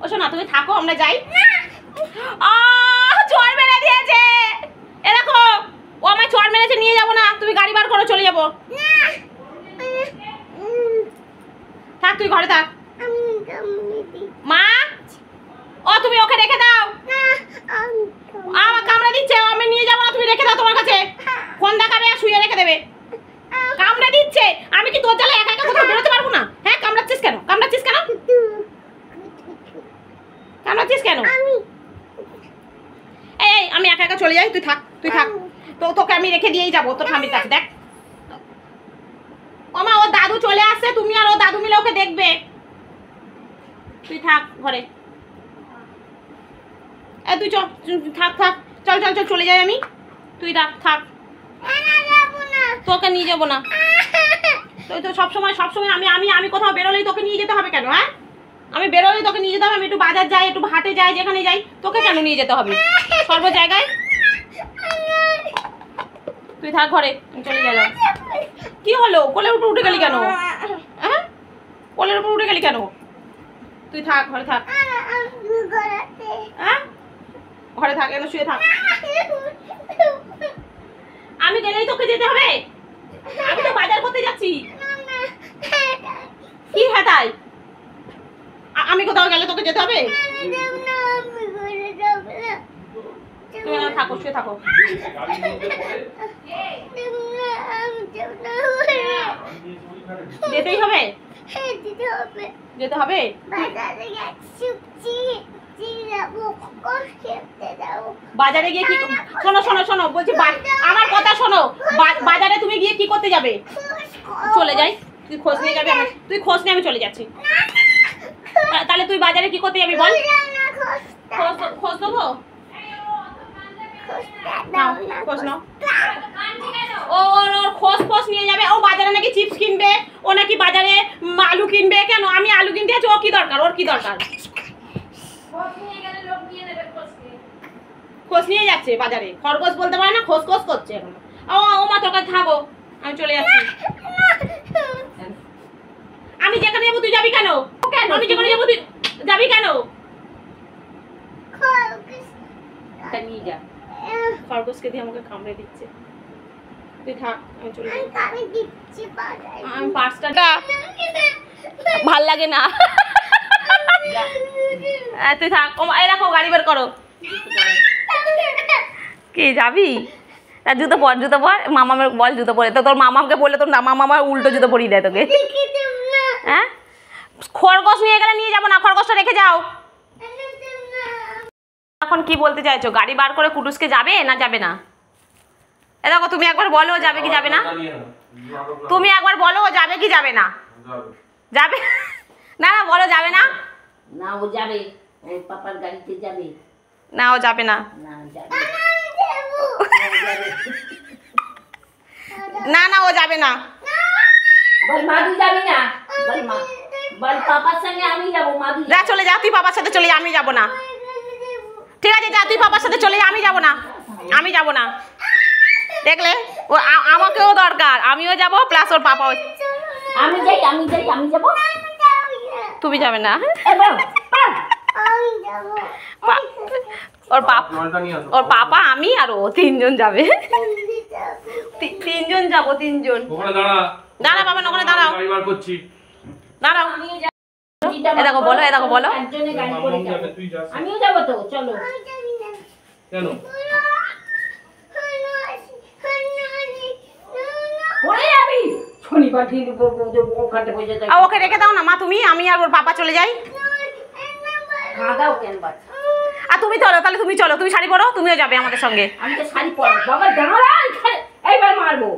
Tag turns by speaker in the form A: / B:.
A: ও শোনা তুমি থাকো, আমরা যাই। চড় মেরে দিয়েছে, এ দেখো ও আমায় চড় মেরেছে, নিয়ে যাবো না, তুমি গাড়ি বার করো, চলে যাবো। থাক তুই ঘরে থাক। মা ও তুমি ওকে রেখে দাও, আমার কামড়ে দিচ্ছে, আমি নিয়ে যাবো না, তুমি রেখে দাও তোমার কাছে। ফোন দেখাবে আর শুয়ে রেখে দেবে। কামড়ে দিচ্ছে, আমি কি তোর জ্বালা একা একা কোথাও বেরোতে পারবো না? হ্যাঁ কামড়াচ্ছিস কেন, কামড়াচ্ছিস কেন, কামড়াচ্ছিস কেন? এই আমি একা একা চলে যাই, তুই থাক, তুই থাক, তো তোকে আমি রেখে দিয়েই যাবো তোর স্বামীর কাছে। দেখ ওমা ও দাদু চলে আসছে, তুমি আর ও দাদু মিলে ওকে দেখবে। তুই থাক ঘরে, তুই চল, থাক থাক, চল চল চল চলে যাই আমি, তুই রাখ থাক, তোকে নিয়ে যাবো না। তুই তো সবসময় সবসময় আমি আমি আমি কোথাও বেরোলেই তোকে নিয়ে যেতে হবে কেন? হ্যাঁ আমি বেরোলেই তোকে নিয়ে যেতে হবে, আমি একটু বাজার যাই, একটু হাটে যাই, যেখানে যাই তোকে কেন নিয়ে যেতে হবে সর্ব জায়গায়? তুই থাক ঘরে, আমি চলে গেলাম। কি হলো, কোলের উপর উঠে গেলি কেন? হ্যাঁ কোলের উপর উঠে গেলি কেন? তুই থাক ঘরে থাক। হ্যাঁ ঘরে থাক, এখানে শুয়ে থাক। আমি গেলেই তোকে যেতে হবে? আমি তো বাজার করতে যাচ্ছি। কি হাতাই, আমি কোথাও গেলে তোকে যেতে হবে? তুমি না থাকো, শুয়ে থাকো। যেতেই হবে, যেতে হবে। বাজারে গিয়ে কি, শোনো শোনো শোনো বলছি, আমার কথা শোনো, বাজারে তুমি গিয়ে কি করতে যাবে? চলে যাই, তুই খোঁজ নিয়ে যাবে, তুই খোঁজ নিয়ে আমি চলে যাচ্ছি। তাহলে তুই বাজারে কি করতে যাবি বল? খোঁজ দেবো, খোঁজ নাও। ও ওর খোঁজ খোঁজ নিয়ে যাবে, ও বাজারে নাকি চিপস কিনবে, ও নাকি বাজারে আলু কিনবে। কেন আমি আলু কিনতে যাচ্ছি, ও কি দরকার, ওর কি দরকার? খোঁজ নিয়ে যাচ্ছে বাজারে, খরগোশ বলতে পারে না, খোঁজ খোঁজ করছে এখন। ও মা তোর কাছে থাকো, আমি চলে যাচ্ছি। আমি যেখানে যাবো তুই যাবি কেন? আমি যেখানে যাবো তুই যাবি কেন? নিয়ে যা, খরগোশকে দিয়ে আমাকে কামড়ে দিচ্ছে। তুই থাক, আমি চলে যাবো। আমি পার্সটা ভাল লাগে না। তুই থাক, এই দেখো গাড়ি বের করো। কি যাবি? জুতো পর, জুতো পর, মামাকে বল জুতো পরে। তো তোর মামাকে বললে তোর মামা উল্টো জুতো পরিয়ে দেয় তোকে। হ্যাঁ খরগোশ নিয়ে গেলে নিয়ে যাবো না, খরগোশটা রেখে যাও। এখন কি বলতে চাইছো, গাড়ি বার করে কুটুসকে যাবে না যাবে না? এ দেখো তুমি একবার বলো যাবে কি যাবে না, তুমি একবার বলো যাবে কি যাবে না? যাবে না, না বলো যাবে না।
B: না ও যাবে, ওর পাপার গাড়িতে যাবে।
A: না ও যাবে না, না না ও যাবে না।
B: বল মাদু যাবে না, বল মা, বল পাপার সঙ্গে আমি যাব। মাদু
A: যা চলে যা, তুই পাপার সাথে চলে যা, আমি যাব না। ঠিক আছে যা, তুই পাপার সাথে চলে যা, আমি যাব না, আমি যাব না। দেখলে ও আমাকেও দরকার, আমিও যাব প্লাস ওর পাপাও।
B: আমি যাই, আমি যাই, আমি যাব।
A: তুমি যাবে না, ওর পাপা আমি আর ও তিনজন যাবে। তিনজন যাবো, তিনজন। দাঁড়া বাবা, ওখানে দাঁড়াও, দাঁড়াও। এ দেখো বলো, এ দেখো বলো।
B: আমিও যাবো তো, চলো।
C: কেন
A: ওকে রেখে দাও না মা, তুমি আমি আর ওর পাপা চলে যাই। আর তুমি চলো, তাহলে তুমি চলো, তুমি শাড়ি পরো, তুমিও যাবে আমাদের সঙ্গে।
B: আমি তো শাড়ি পরবো বাবা, দাঁড়া এইবার মারবো।